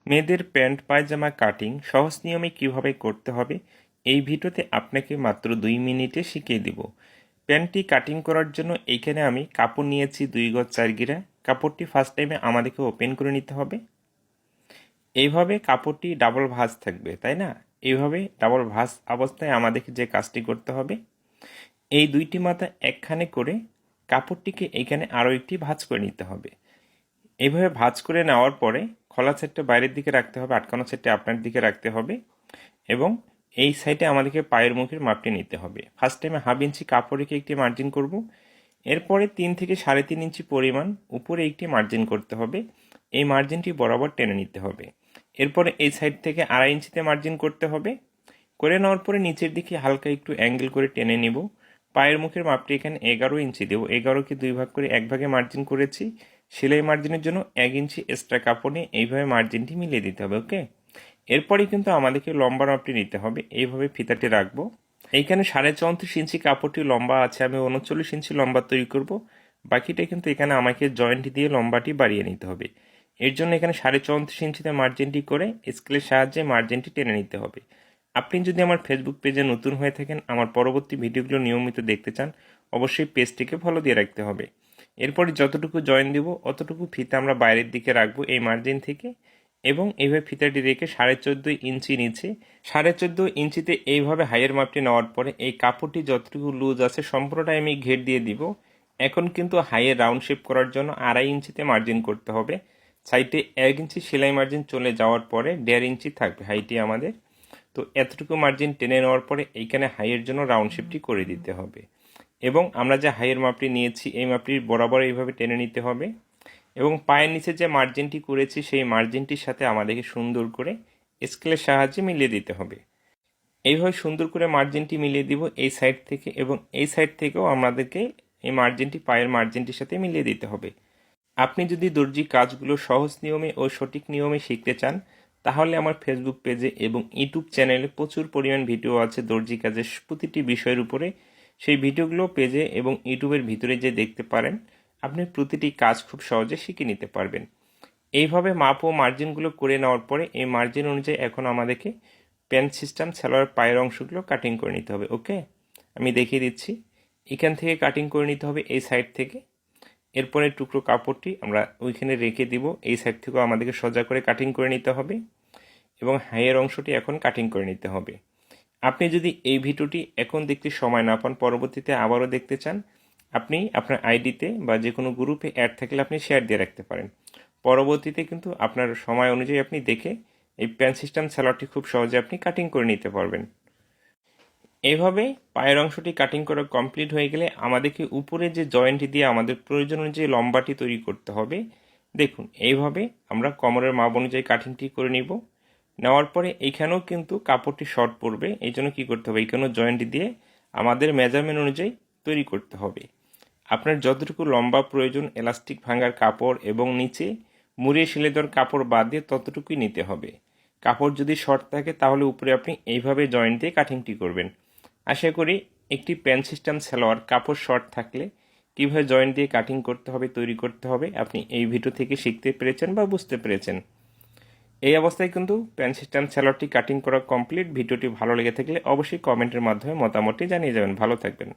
মেয়েদের প্যান্ট পায়জামা কাটিং সহজ নিয়মে কিভাবে করতে হবে এই ভিডিওতে আপনাকে মাত্র 2 মিনিটে শিখিয়ে দিব। প্যান্টটি কাটিং করার জন্য এইখানে আমি কাপড় নিয়েছি 2 গজ 4 গিরা। কাপড়টি ফার্স্ট টাইমে আমাদেরকে ওপেন করে নিতে হবে। এইভাবে কাপড়টি ডাবল ভাঁজ থাকবে, তাই না? এইভাবে ডাবল ভাঁজ অবস্থায় আমাদেরকে যে কাজটি করতে হবে, এই দুইটি মাথা একখানে করে কাপড়টিকে এইখানে আরও একটি ভাঁজ করে নিতে হবে। এইভাবে ভাঁজ করে নেওয়ার পরে খোলা সাইডটা বাইরের দিকে রাখতে হবে, আটকানো সাইডটা আপনার দিকে রাখতে হবে এবং এই সাইডে আমাদেরকে পায়ের মুখের মাপটি নিতে হবে। ফার্স্ট টাইমে 1/2 ইঞ্চি কাপড় রেখে একটি মার্জিন করব। এরপরে 3 থেকে 3.5 ইঞ্চি পরিমাণ উপরে একটি মার্জিন করতে হবে। এই মার্জিনটি বরাবর টেনে নিতে হবে। এরপরে এই সাইড থেকে 2.5 ইঞ্চিতে মার্জিন করতে হবে। করে নেওয়ার পরে নিচের দিকে হালকা একটু অ্যাঙ্গেল করে টেনে নেব। পায়ের মুখের মাপটি এখানে 11 ইঞ্চি দেবো। 11কে 2 ভাগ করে 1 ভাগে মার্জিন করেছি। সেলাই মার্জিনের জন্য 1 ইঞ্চি এক্সট্রা কাপড় নিয়ে এইভাবে মার্জিনটি মিলিয়ে দিতে হবে। ওকে, এরপরে কিন্তু আমাদেরকে লম্বা মাপটি নিতে হবে। এইভাবে ফিতাটি রাখবো। এইখানে 34.5 ইঞ্চি কাপড়টি লম্বা আছে, আমি 39 ইঞ্চি লম্বা তৈরি করব। বাকিটা কিন্তু এখানে আমাকে জয়েন্ট দিয়ে লম্বাটি বাড়িয়ে নিতে হবে। এর জন্য এখানে 34.5 ইঞ্চিতে মার্জিনটি করে স্কেলের সাহায্যে মার্জিনটি টেনে নিতে হবে। আপনি যদি আমার ফেসবুক পেজে নতুন হয়ে থাকেন, আমার পরবর্তী ভিডিওগুলো নিয়মিত দেখতে চান, অবশ্যই পেজটিকে ফলো দিয়ে রাখতে হবে। এরপরে যতটুকু জয়েন দেব অতটুকু ফিতা আমরা বাইরের দিকে রাখবো এই মার্জিন থেকে এবং এইভাবে ফিতাটি রেখে 14.5 ইঞ্চি নিচে 14.5 ইঞ্চিতে এইভাবে হাইয়ের মাপটি নেওয়ার পরে এই কাপড়টি যতটুকু লুজ আছে সম্পূর্ণটাই আমি ঘের দিয়ে দিব। এখন কিন্তু হাইয়ের রাউন্ড শেপ করার জন্য 2.5 ইঞ্চিতে মার্জিন করতে হবে। সাইডে 1 ইঞ্চি সেলাই মার্জিন চলে যাওয়ার পরে 1.5 ইঞ্চি থাকবে হাইটি আমাদের। তো এতটুকু মার্জিন টেনে নেওয়ার পরে এইখানে হাইয়ের জন্য রাউন্ড শেপটি করে দিতে হবে এবং আমরা যে হাইয়ের মাপটি নিয়েছি এই মাপটি বরাবর এইভাবে টেনে নিতে হবে এবং পায়ের নিচে যে মার্জিনটি করেছি সেই মার্জিনটির সাথে আমাদেরকে সুন্দর করে স্কেলের সাহায্যে মিলিয়ে দিতে হবে। এইভাবে সুন্দর করে মার্জিনটি মিলিয়ে দিব এই সাইড থেকে এবং এই সাইড থেকেও আমাদেরকে এই মার্জিনটি পায়ের মার্জিনটির সাথে মিলিয়ে দিতে হবে। আপনি যদি দর্জি কাজগুলো সহজ নিয়মে ও সঠিক নিয়মে শিখতে চান তাহলে আমার ফেসবুক পেজে এবং ইউটিউব চ্যানেলে প্রচুর পরিমাণ ভিডিও আছে দর্জি কাজের প্রতিটি বিষয়ের উপরে। সেই ভিডিওগুলো পেজে এবং ইউটিউবের ভিতরে যে দেখতে পারেন, আপনি প্রতিটি কাজ খুব সহজে শিখে নিতে পারবেন। এইভাবে মাপ ও মার্জিনগুলো করে নেওয়ার পরে এই মার্জিন অনুযায়ী এখন আমাদেরকে প্যান্ট সিস্টেম সালোয়ার পায়ের অংশগুলো কাটিং করে নিতে হবে। ওকে, আমি দেখিয়ে দিচ্ছি। এখান থেকে কাটিং করে নিতে হবে এই সাইড থেকে। এরপরে টুকরো কাপড়টি আমরা ওইখানে রেখে দিব। এই সাইড থেকেও আমাদেরকে সোজা করে কাটিং করে নিতে হবে এবং হাইয়ের অংশটি এখন কাটিং করে নিতে হবে। আপনি যদি এই ভিডিওটি এখন দেখতে সময় না পান, পরবর্তীতে আবারও দেখতে চান, আপনি আপনার আইডিতে বা যে কোনো গ্রুপে অ্যাড থাকলে আপনি শেয়ার দিয়ে রাখতে পারেন। পরবর্তীতে কিন্তু আপনার সময় অনুযায়ী আপনি দেখে এই প্যান্ট সিস্টেম সালোয়ারটি খুব সহজে আপনি কাটিং করে নিতে পারবেন। এইভাবে পায়ের অংশটি কাটিং করা কমপ্লিট হয়ে গেলে আমাদেরকে উপরে যে জয়েন্ট দিয়ে আমাদের প্রয়োজন অনুযায়ী লম্বাটি তৈরি করতে হবে। দেখুন, এইভাবে আমরা কোমরের মাপ অনুযায়ী কাটিংটি করে নিব। নেওয়ার পরে এইখানেও কিন্তু কাপড়টি শর্ট পড়বে, এই জন্য কী করতে হবে, এইখানেও জয়েন্ট দিয়ে আমাদের মেজারমেন্ট অনুযায়ী তৈরি করতে হবে। আপনার যতটুকু লম্বা প্রয়োজন এলাস্টিক ভাঙার কাপড় এবং নিচে মুড়িয়ে সেলাই দেওয়ার কাপড় বাদ দিয়ে ততটুকুই নিতে হবে। কাপড় যদি শর্ট থাকে তাহলে উপরে আপনি এইভাবে জয়েন্ট দিয়ে কাটিংটি করবেন। আশা করি একটি প্যান্ট সিস্টেম সালোয়ার কাপড় শর্ট থাকলে কীভাবে জয়েন্ট দিয়ে কাটিং করতে হবে, তৈরি করতে হবে, আপনি এই ভিডিও থেকে শিখতে পেরেছেন বা বুঝতে পেরেছেন। এই অবস্থায় কিন্তু প্যান্ট সিস্টেম সালোয়ারটি কাটিং করা কমপ্লিট। ভিডিওটি ভালো লেগে থাকলে অবশ্যই কমেন্টের মাধ্যমে মতামতটি জানিয়ে যাবেন। ভালো থাকবেন।